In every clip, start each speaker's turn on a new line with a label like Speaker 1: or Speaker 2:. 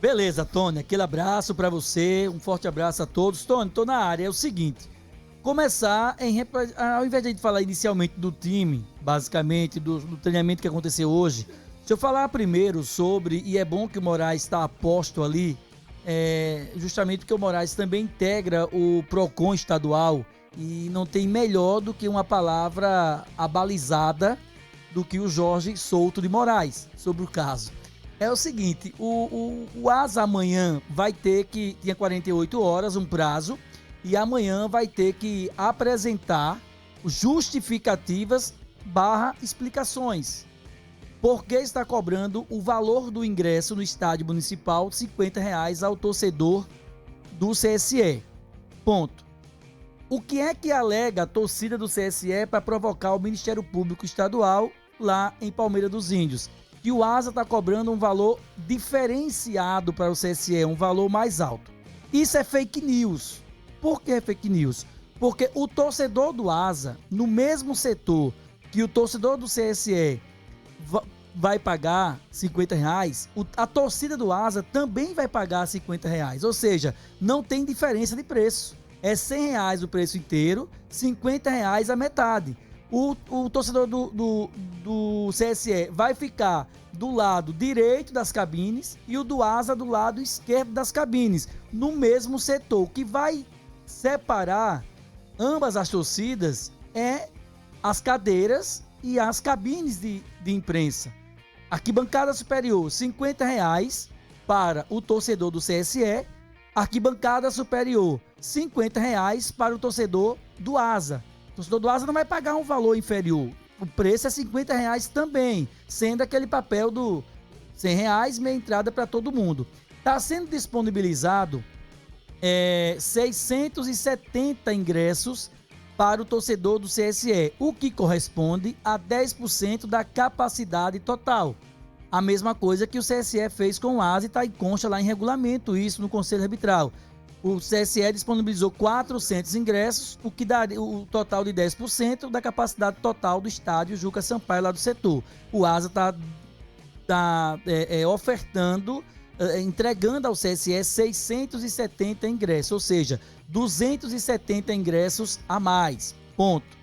Speaker 1: Beleza, Tony, aquele abraço pra você, um forte abraço a todos. Tony, tô na área, é o seguinte, ao invés de a gente falar inicialmente do time, basicamente, do treinamento que aconteceu hoje, deixa eu falar primeiro sobre, e é bom que o Moraes está a posto ali, justamente porque o Moraes também integra o PROCON estadual e não tem melhor do que uma palavra abalizada do que o Jorge Souto de Moraes sobre o caso. É o seguinte, o ASA amanhã vai ter que, tinha 48 horas, um prazo, e amanhã vai ter que apresentar justificativas / explicações. Por que está cobrando o valor do ingresso no estádio municipal de R$50 ao torcedor do CSE? Ponto. O que é que alega a torcida do CSE para provocar o Ministério Público Estadual lá em Palmeira dos Índios? Que o ASA está cobrando um valor diferenciado para o CSE, um valor mais alto. Isso é fake news. Por que é fake news? Porque o torcedor do ASA, no mesmo setor que o torcedor do CSE vai pagar R$50, a torcida do ASA também vai pagar R$50. Ou seja, não tem diferença de preço. É R$100 o preço inteiro, R$50 a metade. O torcedor do CSE vai ficar do lado direito das cabines e o do ASA do lado esquerdo das cabines, no mesmo setor. O que vai separar ambas as torcidas é as cadeiras e as cabines de imprensa. Arquibancada superior, R$50 para o torcedor do CSE. Arquibancada superior, R$50 para o torcedor do ASA. O torcedor do ASA não vai pagar um valor inferior. O preço é R$50 também, sendo aquele papel do R$100, meia entrada para todo mundo. Está sendo disponibilizado 670 ingressos para o torcedor do CSE, o que corresponde a 10% da capacidade total. A mesma coisa que o CSE fez com o ASA e está em consta lá em regulamento, isso no Conselho Arbitral. O CSE disponibilizou 400 ingressos, o que dá o total de 10% da capacidade total do estádio Juca Sampaio lá do setor. O ASA está ofertando, entregando ao CSE 670 ingressos, ou seja, 270 ingressos a mais. Ponto.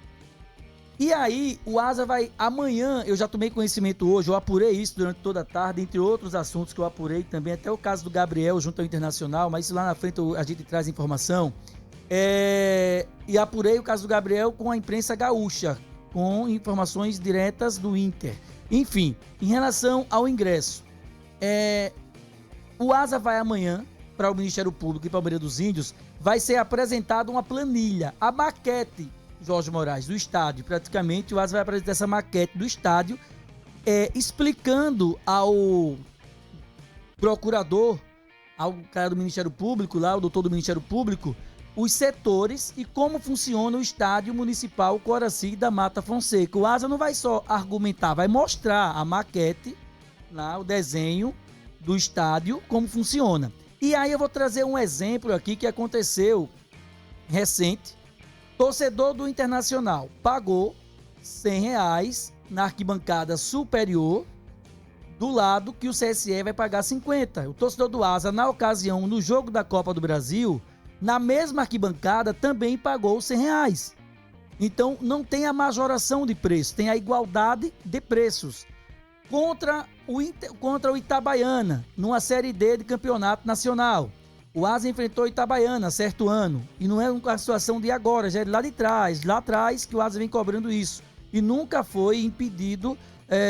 Speaker 1: E aí, o ASA vai amanhã, eu já tomei conhecimento hoje, eu apurei isso durante toda a tarde, entre outros assuntos que eu apurei também, até o caso do Gabriel junto ao Internacional, mas isso lá na frente a gente traz informação. E apurei o caso do Gabriel com a imprensa gaúcha, com informações diretas do Inter. Enfim, em relação ao ingresso, o ASA vai amanhã para o Ministério Público e Palmeira dos Índios, vai ser apresentada uma planilha, a maquete, Jorge Moraes, do estádio. Praticamente o ASA vai apresentar essa maquete do estádio, explicando ao procurador, ao cara do Ministério Público, lá, o doutor do Ministério Público, os setores e como funciona o estádio municipal Coraci da Mata Fonseca. O ASA não vai só argumentar, vai mostrar a maquete, lá, o desenho do estádio, como funciona. E aí eu vou trazer um exemplo aqui que aconteceu recente. Torcedor do Internacional pagou R$100 na arquibancada superior, do lado que o CSE vai pagar 50. O torcedor do ASA, na ocasião, no jogo da Copa do Brasil, na mesma arquibancada, também pagou R$100. Então, não tem a majoração de preço, tem a igualdade de preços. Contra o Itabaiana, numa Série D de campeonato nacional. O ASA enfrentou o Itabaiana, certo ano, e não é uma situação de agora, já é lá de trás, lá atrás que o ASA vem cobrando isso, e nunca foi impedido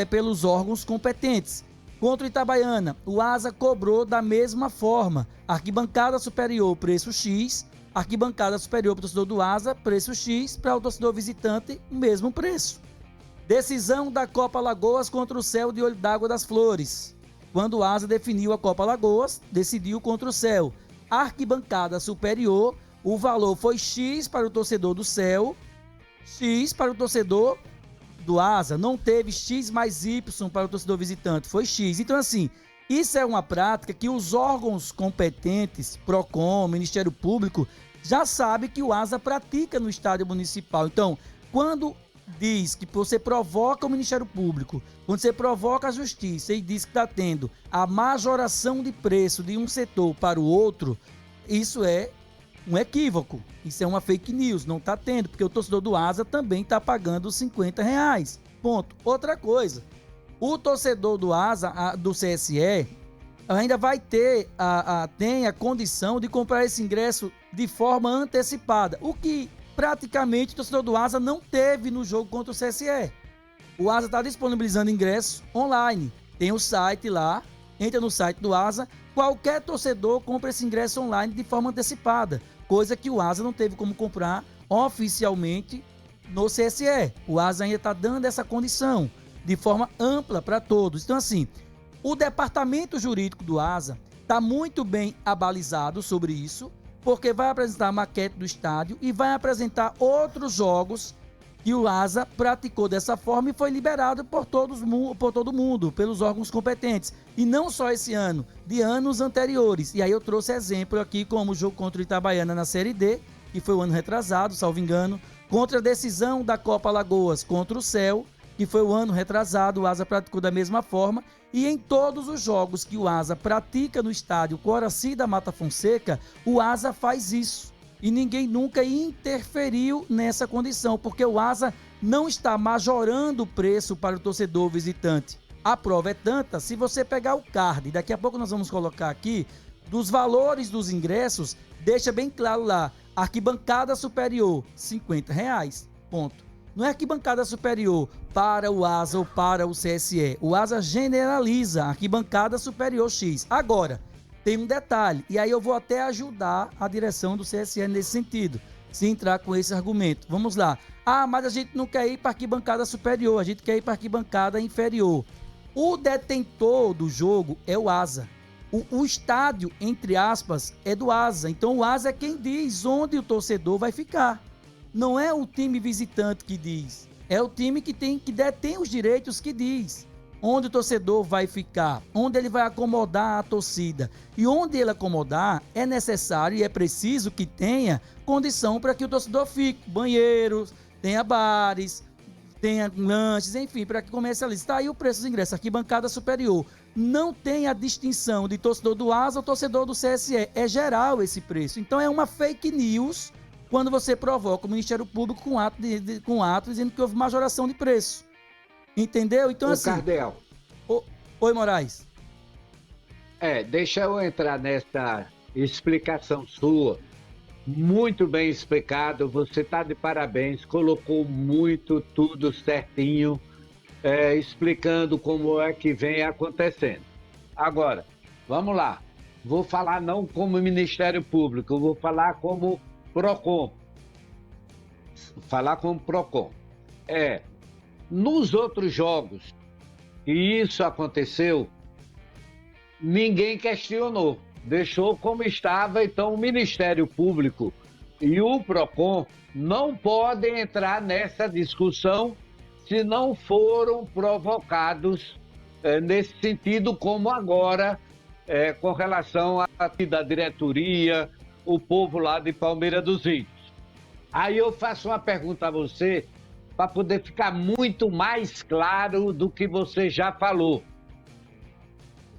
Speaker 1: pelos órgãos competentes. Contra o Itabaiana, o ASA cobrou da mesma forma, arquibancada superior, preço X, arquibancada superior para o torcedor do ASA, preço X, para o torcedor visitante, o mesmo preço. Decisão da Copa Lagoas contra o Céu de Olho d'Água das Flores. Quando o ASA definiu a Copa Lagoas, decidiu contra o Céu. Arquibancada superior, o valor foi X para o torcedor do Céu, X para o torcedor do ASA. Não teve X mais Y para o torcedor visitante, foi X. Então, assim, isso é uma prática que os órgãos competentes, PROCON, Ministério Público, já sabem que o ASA pratica no estádio municipal. Então, quando diz que você provoca o Ministério Público, quando você provoca a Justiça e diz que está tendo a majoração de preço de um setor para o outro, isso é um equívoco, isso é uma fake news, não está tendo, porque o torcedor do Asa também está pagando R$50. Ponto. Outra coisa, o torcedor do Asa, do CSE, ainda vai ter tem a condição de comprar esse ingresso de forma antecipada, o que praticamente o torcedor do Asa não teve no jogo contra o CSE. O Asa está disponibilizando ingressos online, tem o site lá, entra no site do Asa, qualquer torcedor compra esse ingresso online de forma antecipada, coisa que o Asa não teve como comprar oficialmente no CSE. O Asa ainda está dando essa condição de forma ampla para todos. Então, assim, o departamento jurídico do Asa está muito bem abalizado sobre isso, porque vai apresentar a maquete do estádio e vai apresentar outros jogos que o Asa praticou dessa forma e foi liberado por todo mundo, pelos órgãos competentes. E não só esse ano, de anos anteriores. E aí eu trouxe exemplo aqui como o jogo contra o Itabaiana na Série D, que foi o ano retrasado, salvo engano, contra a decisão da Copa Alagoas contra o Céu, que foi o ano retrasado, o Asa praticou da mesma forma. E em todos os jogos que o Asa pratica no estádio Coraci da Mata Fonseca, o Asa faz isso. E ninguém nunca interferiu nessa condição, porque o Asa não está majorando o preço para o torcedor visitante. A prova é tanta, se você pegar o card, daqui a pouco nós vamos colocar aqui, dos valores dos ingressos, deixa bem claro lá, arquibancada superior, R$50, ponto. Não é arquibancada superior para o Asa ou para o CSE. O Asa generaliza arquibancada superior X. Agora, tem um detalhe, e aí eu vou até ajudar a direção do CSE nesse sentido, se entrar com esse argumento. Vamos lá. Ah, mas a gente não quer ir para arquibancada superior, a gente quer ir para arquibancada inferior. O detentor do jogo é o Asa. O estádio, entre aspas, é do Asa. Então o Asa é quem diz onde o torcedor vai ficar. Não é o time visitante que diz, é o time que detém os direitos que diz onde o torcedor vai ficar, onde ele vai acomodar a torcida. E onde ele acomodar, é necessário e é preciso que tenha condição para que o torcedor fique. Banheiros, tenha bares, tenha lanches, enfim, para que comece a listar. Aí o preço dos ingressos, arquibancada superior. Não tem a distinção de torcedor do Asa ou torcedor do CSE. É geral esse preço. Então é uma fake news quando você provoca o Ministério Público com ato dizendo que houve majoração de preço. Entendeu? Então, assim...
Speaker 2: Cardel.
Speaker 1: Oi, Moraes.
Speaker 2: Deixa eu entrar nessa explicação sua. Muito bem explicado, você está de parabéns, colocou muito, tudo certinho, explicando como é que vem acontecendo. Agora, vamos lá. Vou falar não como Ministério Público, vou falar como PROCON. Nos outros jogos que isso aconteceu, ninguém questionou, deixou como estava. Então o Ministério Público e o PROCON não podem entrar nessa discussão se não foram provocados nesse sentido, como agora com relação da diretoria, o povo lá de Palmeira dos Índios. Aí eu faço uma pergunta a você, para poder ficar muito mais claro do que você já falou.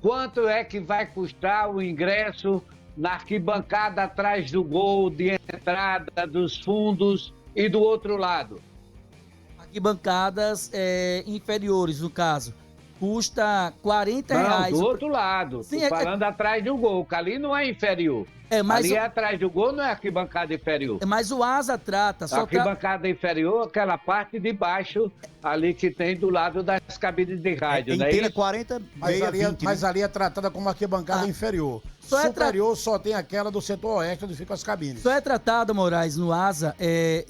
Speaker 2: Quanto é que vai custar o ingresso na arquibancada atrás do gol, de entrada, dos fundos e do outro lado?
Speaker 1: Arquibancadas inferiores, no caso. Custa R$40.
Speaker 2: Não, do outro lado. Sim, falando atrás do gol, que ali não é inferior. Ali atrás do gol não é arquibancada inferior.
Speaker 1: Mas o Asa trata...
Speaker 2: A arquibancada inferior, aquela parte de baixo, ali que tem do lado das cabines de rádio, né?
Speaker 3: Inteira 40,
Speaker 4: mas ali é tratada como arquibancada inferior. Superior só tem aquela do setor oeste, onde ficam as cabines.
Speaker 1: Só é tratada, Moraes, no Asa,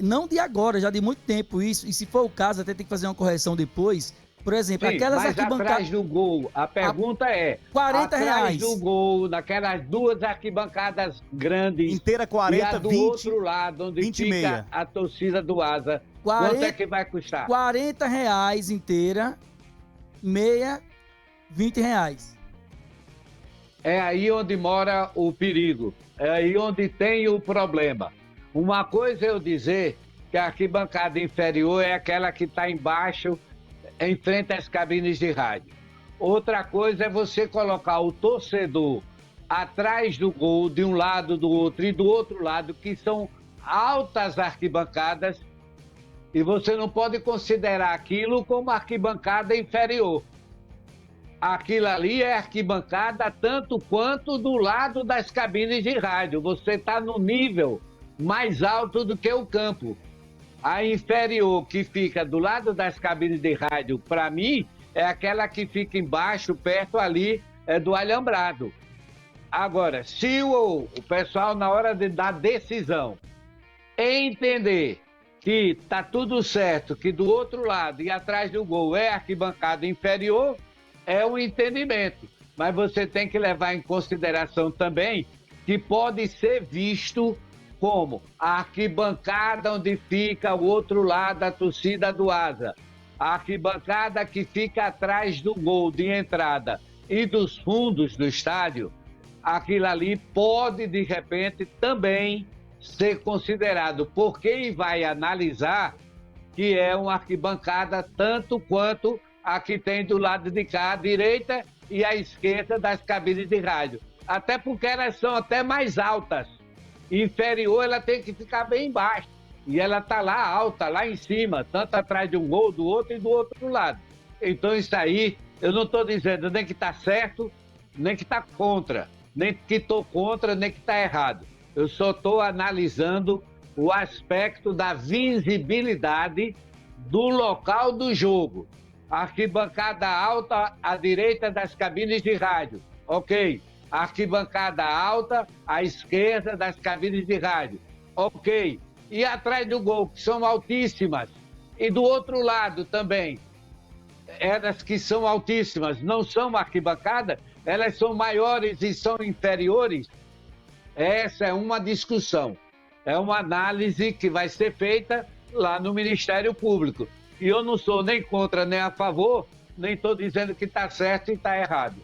Speaker 1: não de agora, já de muito tempo isso, e se for o caso, até tem que fazer uma correção depois. Por exemplo,
Speaker 2: sim,
Speaker 1: aquelas
Speaker 2: mas atrás do gol, a pergunta é...
Speaker 1: R$40.
Speaker 2: Atrás do gol, naquelas duas arquibancadas grandes...
Speaker 3: Inteira 40,
Speaker 2: e a do
Speaker 3: 20,
Speaker 2: outro lado, onde
Speaker 3: 20
Speaker 2: fica
Speaker 3: meia.
Speaker 2: A torcida do Asa, quanto é que vai custar?
Speaker 1: R$40 inteira, meia, R$20.
Speaker 2: É aí onde mora o perigo, é aí onde tem o problema. Uma coisa é eu dizer que a arquibancada inferior é aquela que está embaixo, em frente às cabines de rádio. Outra coisa é você colocar o torcedor atrás do gol, de um lado, do outro e do outro lado, que são altas arquibancadas, e você não pode considerar aquilo como arquibancada inferior. Aquilo ali é arquibancada tanto quanto do lado das cabines de rádio. Você está no nível mais alto do que o campo. A inferior, que fica do lado das cabines de rádio, para mim, é aquela que fica embaixo, perto ali do alambrado. Agora, se o pessoal, na hora de dar decisão, entender que está tudo certo, que do outro lado e atrás do gol é arquibancada inferior, é um entendimento. Mas você tem que levar em consideração também que pode ser visto como a arquibancada onde fica o outro lado da torcida do Asa, a arquibancada que fica atrás do gol de entrada e dos fundos do estádio, aquilo ali pode, de repente, também ser considerado por quem vai analisar que é uma arquibancada tanto quanto a que tem do lado de cá, a direita e a esquerda das cabines de rádio. Até porque elas são até mais altas. Inferior, ela tem que ficar bem embaixo. E ela está lá alta, lá em cima, tanto atrás de um gol, do outro e do outro lado. Então isso aí, eu não estou dizendo nem que está certo, nem que está contra, nem que estou contra, nem que está errado. Eu só estou analisando o aspecto da visibilidade do local do jogo. Arquibancada alta à direita das cabines de rádio, ok. Arquibancada alta à esquerda das cabines de rádio, ok. E atrás do gol, que são altíssimas. E do outro lado também, elas que são altíssimas, não são arquibancada, elas são maiores e são inferiores. Essa é uma discussão, é uma análise que vai ser feita lá no Ministério Público. E eu não sou nem contra nem a favor, nem estou dizendo que está certo e está errado.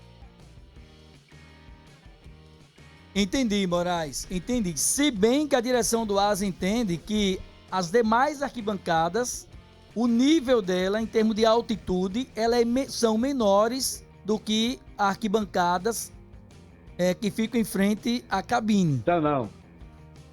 Speaker 1: Entendi, Moraes, entendi. Se bem que a direção do Asa entende que as demais arquibancadas, o nível dela em termos de altitude, são menores do que arquibancadas que ficam em frente à cabine.
Speaker 2: Então não.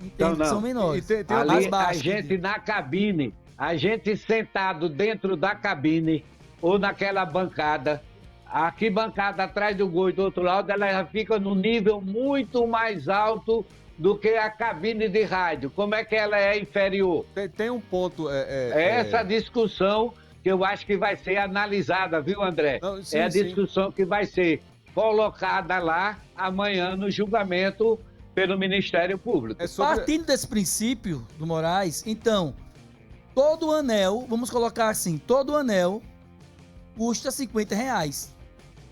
Speaker 1: Entendo que são menores.
Speaker 2: Ali, a gente na cabine, a gente sentado dentro da cabine ou naquela bancada, a arquibancada atrás do gol e do outro lado, ela já fica num nível muito mais alto do que a cabine de rádio. Como é que ela é inferior?
Speaker 3: Tem um ponto...
Speaker 2: Essa discussão que eu acho que vai ser analisada, viu, André?
Speaker 3: Não, sim,
Speaker 2: é a discussão que vai ser colocada lá amanhã no julgamento pelo Ministério Público.
Speaker 1: Partindo desse princípio do Moraes, então, todo anel, vamos colocar assim, todo anel custa R$50.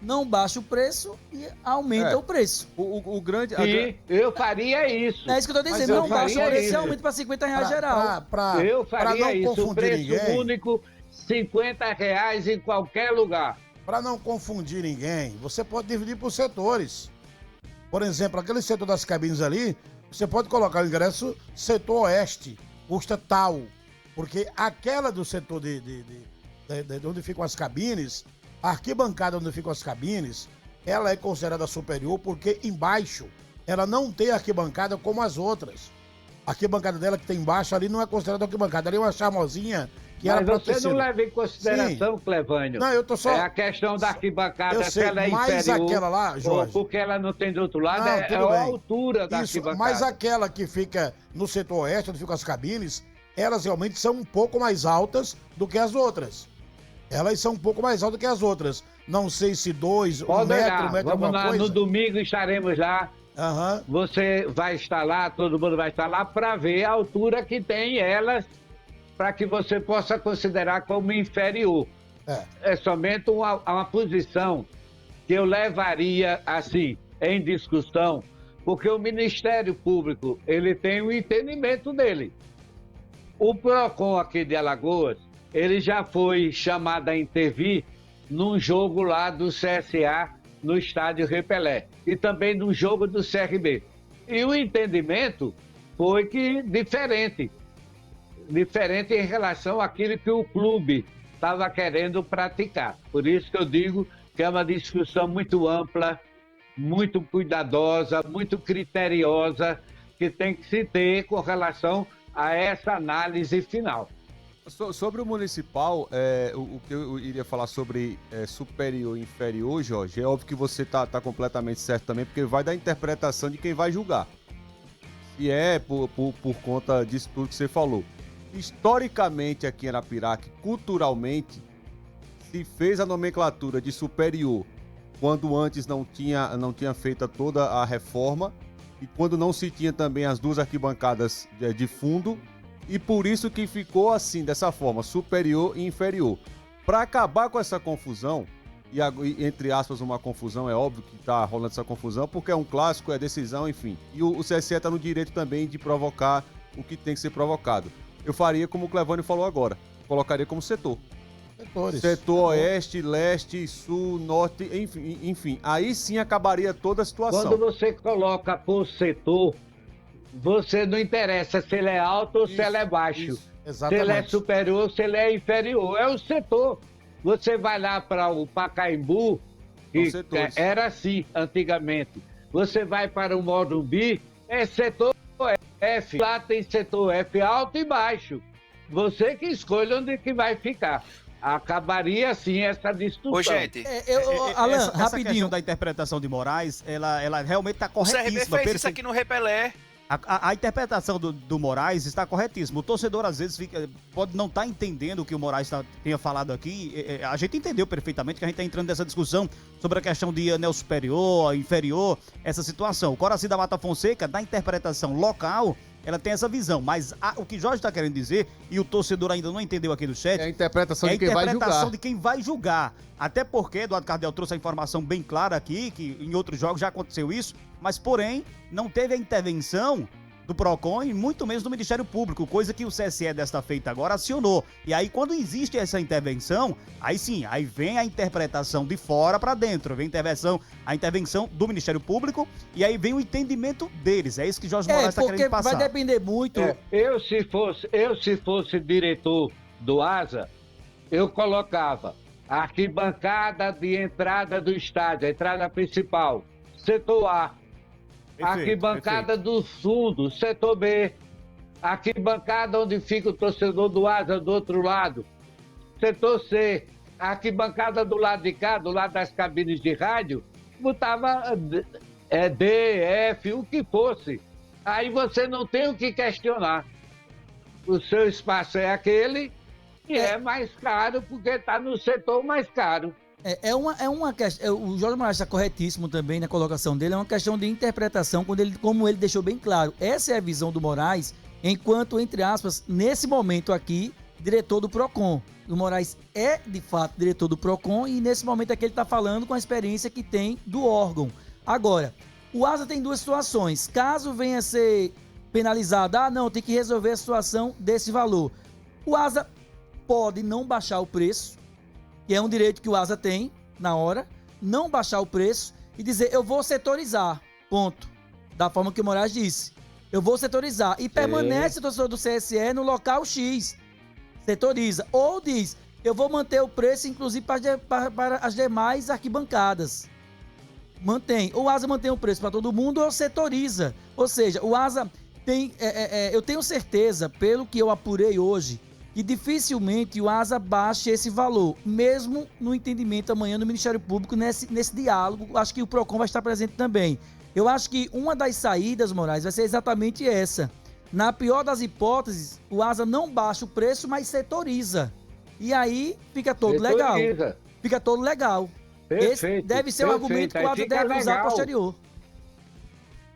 Speaker 1: Não baixa o preço e aumenta o preço.
Speaker 3: O grande...
Speaker 2: Sim, eu faria isso.
Speaker 1: É isso que eu estou dizendo, não baixa o preço e aumenta para R$50 geral.
Speaker 2: Eu faria isso, o preço
Speaker 4: ninguém,
Speaker 2: único, R$50 em qualquer lugar.
Speaker 4: Para não confundir ninguém, você pode dividir por setores. Por exemplo, aquele setor das cabines ali, você pode colocar o ingresso setor oeste, custa tal. Porque aquela do setor de onde ficam as cabines, a arquibancada onde ficam as cabines, ela é considerada superior porque embaixo ela não tem arquibancada como as outras. A arquibancada dela que tem embaixo ali não é considerada arquibancada, ali é uma charmosinha que
Speaker 2: mas
Speaker 4: era
Speaker 2: você não leva em consideração, Clevânio.
Speaker 4: Não, eu tô só...
Speaker 2: É a questão da arquibancada,
Speaker 4: eu sei,
Speaker 2: ela é
Speaker 4: mas
Speaker 2: inferior,
Speaker 4: aquela lá, Jorge...
Speaker 2: porque ela não tem do outro lado,
Speaker 4: não,
Speaker 2: é a altura da arquibancada.
Speaker 4: Mas aquela que fica no setor oeste, onde ficam as cabines, elas realmente são um pouco mais altas do que as outras. Elas são um pouco mais altas do que as outras. Não sei se 2, 1 metro,
Speaker 2: vamos lá,
Speaker 4: coisa.
Speaker 2: no domingo estaremos lá.
Speaker 4: Uhum.
Speaker 2: Você vai estar lá, todo mundo vai estar lá para ver a altura que tem elas, para que você possa considerar como inferior. É somente uma posição que eu levaria assim em discussão, porque o Ministério Público ele tem o entendimento dele. O PROCON aqui de Alagoas, ele já foi chamado a intervir num jogo lá do CSA no estádio Repelé e também no jogo do CRB. E o entendimento foi que diferente. diferente em relação àquilo que o clube estava querendo praticar. Por isso que eu digo que é uma discussão muito ampla, muito cuidadosa, muito criteriosa, que tem que se ter com relação a essa análise final.
Speaker 3: Sobre o municipal, o que eu iria falar sobre superior e inferior, Jorge, é óbvio que você tá completamente certo também, porque vai da interpretação de quem vai julgar. Se é por conta disso tudo que você falou. Historicamente aqui em Arapiraca, culturalmente, se fez a nomenclatura de superior quando antes não tinha feita toda a reforma e quando não se tinha também as duas arquibancadas de fundo, e por isso que ficou assim, dessa forma, superior e inferior. Para acabar com essa confusão, e entre aspas uma confusão, é óbvio que tá rolando essa confusão, porque é um clássico, é decisão, enfim. E o CSE tá no direito também de provocar o que tem que ser provocado. Eu faria como o Clevânio falou agora, colocaria como setor.
Speaker 4: Setores.
Speaker 3: Setor oeste, leste, sul, norte, enfim. Aí sim acabaria toda a situação.
Speaker 2: Quando você coloca por setor, você não interessa se ele é alto ou se ele é baixo. Se ele é superior ou se ele é inferior. É o setor. Você vai lá para o Pacaembu, que era assim antigamente. Você vai para o Morumbi, é setor F. Lá tem setor F alto e baixo. Você que escolhe onde que vai ficar. Acabaria assim essa discussão.
Speaker 5: Ô, gente,
Speaker 1: Alan,
Speaker 6: essa
Speaker 1: rapidinho.
Speaker 6: questão da interpretação de Moraes, ela realmente está
Speaker 5: o CRB
Speaker 6: corretíssima.
Speaker 5: fez isso aqui no Repelé.
Speaker 6: A interpretação do Moraes está corretíssima. O torcedor, às vezes, pode não estar entendendo o que o Moraes tenha falado aqui. A gente entendeu perfeitamente que a gente está entrando nessa discussão sobre a questão de anel superior, inferior, essa situação. O Coraci da Mata Fonseca, da interpretação local, ela tem essa visão. Mas o que Jorge está querendo dizer, e o torcedor ainda não entendeu aqui no chat,
Speaker 3: é a interpretação de quem vai julgar.
Speaker 6: É a interpretação de quem vai julgar. Até porque Eduardo Cardel trouxe a informação bem clara aqui, que em outros jogos já aconteceu isso, mas porém não teve a intervenção do PROCON e muito menos do Ministério Público, coisa que o CSE desta feita agora acionou. E aí quando existe essa intervenção, aí sim, aí vem a interpretação de fora para dentro, vem a intervenção do Ministério Público e aí vem o entendimento deles. É isso que Jorge Moraes está querendo passar.
Speaker 1: Vai depender muito.
Speaker 2: Eu se fosse diretor do ASA, eu colocava a arquibancada de entrada do estádio, a entrada principal, setor A. Arquibancada do fundo, setor B. Arquibancada onde fica o torcedor do ASA do outro lado, setor C. Arquibancada do lado de cá, do lado das cabines de rádio, botava D, F, o que fosse. Aí você não tem o que questionar. O seu espaço é aquele e é mais caro porque está no setor mais caro.
Speaker 1: É uma questão. O Jorge Moraes está corretíssimo também na colocação dele. É uma questão de interpretação, como ele deixou bem claro. Essa é a visão do Moraes, enquanto, entre aspas, nesse momento aqui, diretor do PROCON. O Moraes é, de fato, diretor do PROCON e nesse momento aqui ele está falando com a experiência que tem do órgão. Agora, o ASA tem duas situações. Caso venha a ser penalizado, tem que resolver a situação desse valor. O ASA pode não baixar o preço, que é um direito que o ASA tem na hora, não baixar o preço e dizer, eu vou setorizar, ponto. Da forma que o Moraes disse. Eu vou setorizar. E permanece o torcedor do CSE no local X. Setoriza. Ou diz, eu vou manter o preço, inclusive, para as demais arquibancadas. Mantém. O ASA mantém o preço para todo mundo ou setoriza. Ou seja, o ASA tem... eu tenho certeza, pelo que eu apurei hoje, que dificilmente o ASA baixe esse valor, mesmo no entendimento amanhã do Ministério Público, nesse diálogo. Acho que o PROCON vai estar presente também. Eu acho que uma das saídas, Moraes, vai ser exatamente essa. Na pior das hipóteses, o ASA não baixa o preço, mas setoriza. E aí fica todo legal. Fica todo legal.
Speaker 2: Perfeito,
Speaker 1: esse deve ser o argumento que o ASA deve usar posterior.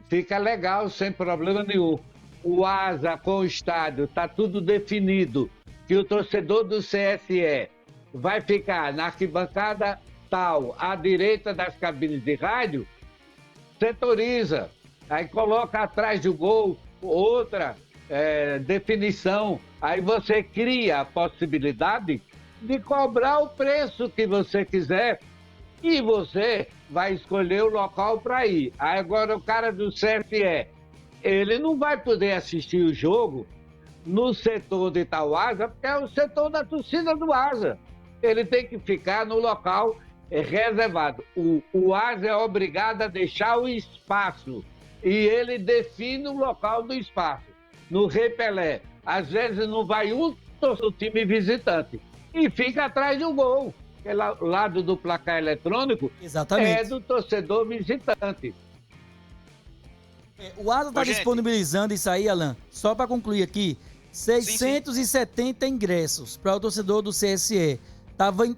Speaker 2: Fica legal, sem problema nenhum. O ASA com o estádio, está tudo definido. Que o torcedor do CSE vai ficar na arquibancada tal, à direita das cabines de rádio, setoriza. Aí coloca atrás do gol outra definição. Aí você cria a possibilidade de cobrar o preço que você quiser e você vai escolher o local para ir. Aí agora o cara do CSE, ele não vai poder assistir o jogo no setor de tal asa, porque é o setor da torcida do asa. Ele tem que ficar no local reservado. O asa é obrigado a deixar o espaço e ele define o local do espaço. No repelé, às vezes não vai o time visitante e fica atrás do gol. Aquele lado do placar eletrônico
Speaker 1: Exatamente.
Speaker 2: é do torcedor visitante.
Speaker 1: O Asa está disponibilizando isso aí, Alan, só para concluir aqui, 670 ingressos para o torcedor do CSE.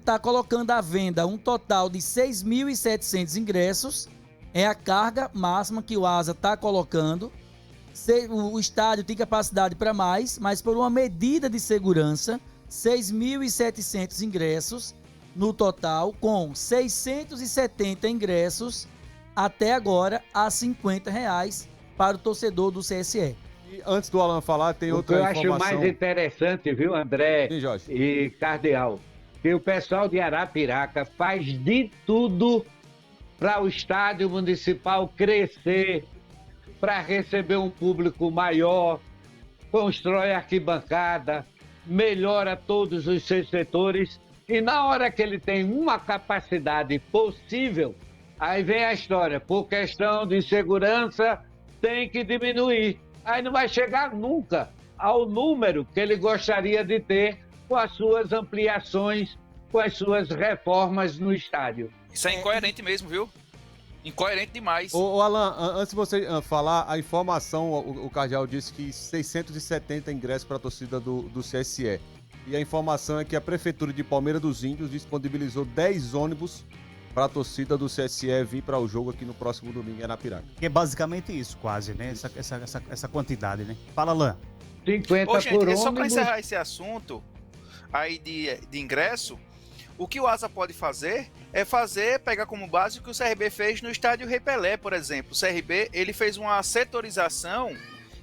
Speaker 1: Tá colocando à venda um total de 6.700 ingressos, é a carga máxima que o Asa está colocando. O estádio tem capacidade para mais, mas por uma medida de segurança, 6.700 ingressos no total, com 670 ingressos até agora a R$50 para o torcedor do CSE.
Speaker 3: E antes do Alan falar, tem
Speaker 2: O que
Speaker 3: outra
Speaker 2: eu
Speaker 3: informação.
Speaker 2: acho mais interessante, viu, André
Speaker 3: Sim, Jorge.
Speaker 2: e Cardeal, que o pessoal de Arapiraca faz de tudo para o estádio municipal crescer, para receber um público maior, constrói arquibancada, melhora todos os seus setores e na hora que ele tem uma capacidade possível, aí vem a história, por questão de segurança tem que diminuir. Aí não vai chegar nunca ao número que ele gostaria de ter com as suas ampliações, com as suas reformas no estádio.
Speaker 5: Isso é incoerente mesmo, viu? Incoerente demais.
Speaker 3: Ô Alan, antes de você falar, a informação, o Cardeal disse que 670 ingressos para a torcida do CSE. E a informação é que a Prefeitura de Palmeira dos Índios disponibilizou 10 ônibus para a torcida do CSE vir para o jogo aqui no próximo domingo em Arapiraca.
Speaker 6: Que é basicamente isso, quase, né? Essa quantidade, né? Fala, Alan.
Speaker 2: 50
Speaker 5: Ô, gente,
Speaker 2: por
Speaker 5: só para
Speaker 2: ônibus.
Speaker 5: encerrar esse assunto aí de ingresso, o que o Asa pode fazer é pegar como base o que o CRB fez no estádio Rei Pelé, por exemplo. O CRB, ele fez uma setorização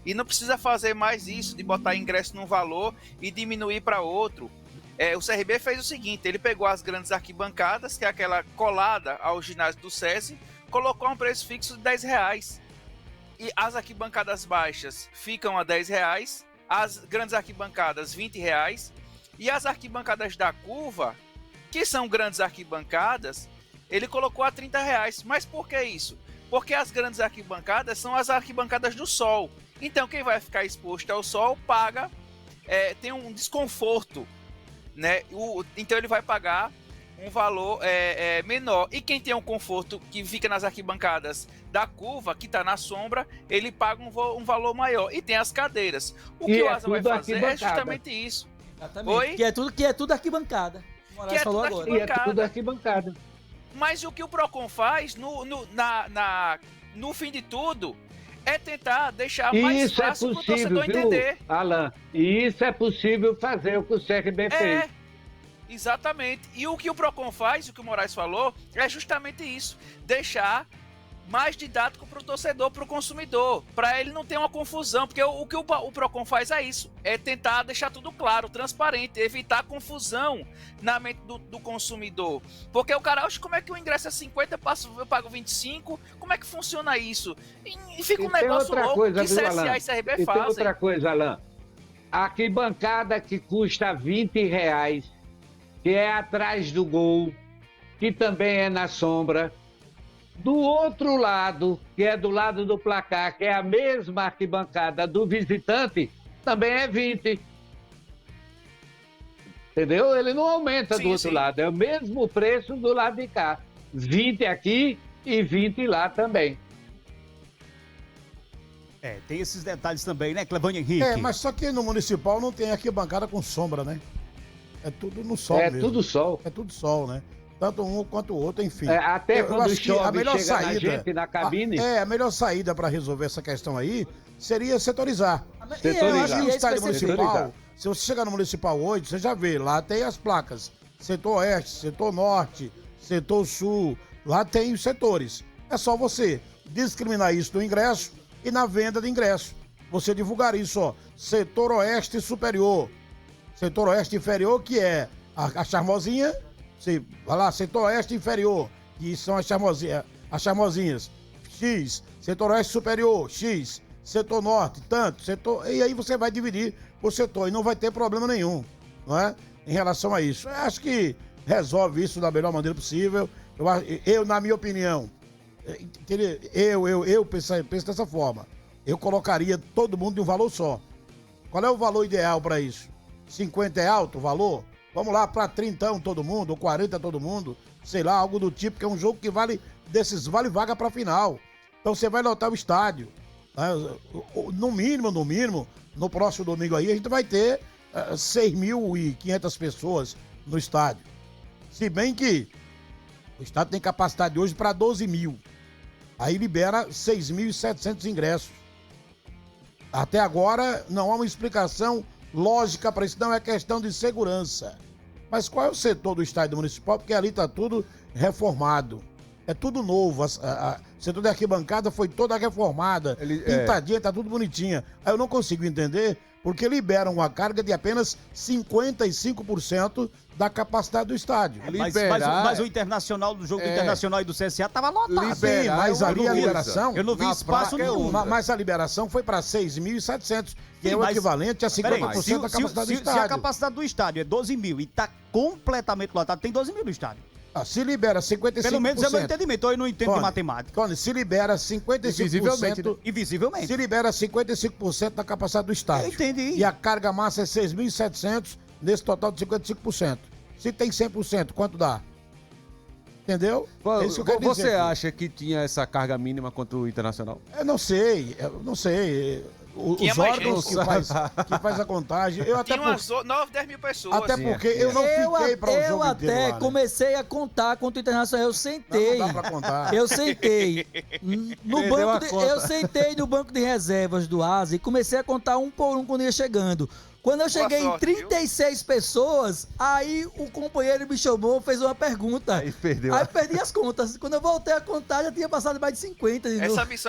Speaker 5: e não precisa fazer mais isso, de botar ingresso num valor e diminuir para outro. O CRB fez o seguinte, ele pegou as grandes arquibancadas, que é aquela colada ao ginásio do SESI, colocou um preço fixo de R$10. E as arquibancadas baixas ficam a R$10, as grandes arquibancadas R$20, e as arquibancadas da curva, que são grandes arquibancadas, ele colocou a R$30. Mas por que isso? Porque as grandes arquibancadas são as arquibancadas do sol. Então quem vai ficar exposto ao sol paga, tem um desconforto, né? Então ele vai pagar um valor menor. E quem tem um conforto que fica nas arquibancadas da curva, que está na sombra, ele paga um valor maior. E tem as cadeiras. O que o Asa vai fazer é justamente isso.
Speaker 1: Exatamente.
Speaker 5: Oi?
Speaker 1: Que é tudo arquibancada. O Moraes falou
Speaker 5: tudo
Speaker 1: agora.
Speaker 2: E é tudo arquibancada.
Speaker 5: Mas o que o Procon faz no fim de tudo é tentar deixar mais
Speaker 2: Isso é
Speaker 5: fácil para o
Speaker 2: possível,
Speaker 5: torcedor
Speaker 2: viu,
Speaker 5: entender.
Speaker 2: Alan? E isso é possível fazer o que o CRB fez.
Speaker 5: Exatamente. E o que o Procon faz, o que o Moraes falou, é justamente isso. Deixar mais didático para o torcedor, para o consumidor, para ele não ter uma confusão, porque o que o Procon faz é isso, é tentar deixar tudo claro, transparente, evitar confusão na mente do consumidor, porque o cara, acha como é que o ingresso é 50, eu pago 25, como é que funciona isso? E fica um negócio louco que CSA e CRB
Speaker 2: e
Speaker 5: fazem.
Speaker 2: tem outra coisa, Alan, a arquibancada que custa R$20, que é atrás do gol, que também é na sombra. Do outro lado, que é do lado do placar, que é a mesma arquibancada do visitante, também é 20. Entendeu? Ele não aumenta do outro lado, é o mesmo preço do lado de cá. 20 aqui e 20 lá também.
Speaker 6: Tem esses detalhes também, né, Clevânio Henrique?
Speaker 4: Mas só que no municipal não tem arquibancada com sombra, né? É tudo no sol mesmo.
Speaker 2: Tudo sol.
Speaker 4: É tudo sol, né? Tanto um quanto o outro, enfim.
Speaker 2: Até
Speaker 4: Eu
Speaker 2: quando
Speaker 4: acho que a
Speaker 2: chove,
Speaker 4: melhor
Speaker 2: chega
Speaker 4: saída,
Speaker 2: na gente na cabine.
Speaker 4: A melhor saída para resolver essa questão aí seria setorizar.
Speaker 2: Setorizar.
Speaker 4: Eu acho que no estádio
Speaker 2: Setorizar.
Speaker 4: municipal, se você chegar no municipal hoje, você já vê, lá tem as placas. Setor oeste, setor norte, setor sul, lá tem os setores. É só você discriminar isso no ingresso e na venda de ingresso. Você divulgar isso, ó, setor oeste superior, setor oeste inferior, que é a charmosinha. Você vai lá, setor oeste inferior, que são as charmosinhas. X, setor oeste superior, X, setor norte, tanto, setor... E aí você vai dividir por setor e não vai ter problema nenhum, não é? Em relação a isso. Eu acho que resolve isso da melhor maneira possível. Eu na minha opinião, eu penso dessa forma. Eu colocaria todo mundo de um valor só. Qual é o valor ideal para isso? 50 é alto o valor? Vamos lá para 30 todo mundo, ou 40 todo mundo, sei lá, algo do tipo, que é um jogo que vale vaga para final. Então você vai lotar o estádio. Né? No mínimo, no próximo domingo aí, a gente vai ter 6.500 pessoas no estádio. Se bem que o estádio tem capacidade hoje para 12 mil. Aí libera 6.700 ingressos. Até agora não há uma explicação lógica para isso, não é questão de segurança. Mas qual é o setor do estádio municipal? Porque ali está tudo reformado. É tudo novo. O setor da arquibancada foi toda reformada, pintadinha, tá tudo bonitinha. Aí eu não consigo entender porque liberam uma carga de apenas 55% da capacidade do estádio.
Speaker 6: Mas o Internacional, do jogo do Internacional e do CSA tava lotado.
Speaker 4: Sim, mas ali a liberação...
Speaker 6: Eu não vi espaço nenhum.
Speaker 4: Mas a liberação foi para 6.700, que é o equivalente a 50% da capacidade do estádio.
Speaker 6: Se a capacidade do estádio é 12 mil e tá completamente lotado, tem 12 mil no estádio.
Speaker 4: Se libera 55%.
Speaker 6: Pelo menos é meu entendimento, eu não entendo de matemática.
Speaker 4: Se libera 55%.
Speaker 6: Invisivelmente.
Speaker 4: Se libera 55% da capacidade do estádio.
Speaker 6: Eu entendi.
Speaker 4: E a carga massa é 6.700 nesse total de 55%. Se tem 100%, quanto dá? Entendeu?
Speaker 3: É isso que eu quero dizer. Você acha que tinha essa carga mínima contra o Internacional?
Speaker 4: Eu não sei. Os órgãos que faz a contagem. Eu até
Speaker 5: tinha umas 9, 10 mil pessoas.
Speaker 4: Até porque eu não fiquei para o jogo
Speaker 1: Eu até comecei a contar contra o Internacional. Eu sentei.
Speaker 4: Não dá pra contar.
Speaker 1: Eu sentei. Eu sentei no banco de reservas do Asa e comecei a contar um por um quando ia chegando. Quando eu cheguei em 36 pessoas, aí o companheiro me chamou, fez uma pergunta. Aí perdi as contas. Quando eu voltei a contar, já tinha passado mais de 50 de novo.
Speaker 5: Essa missão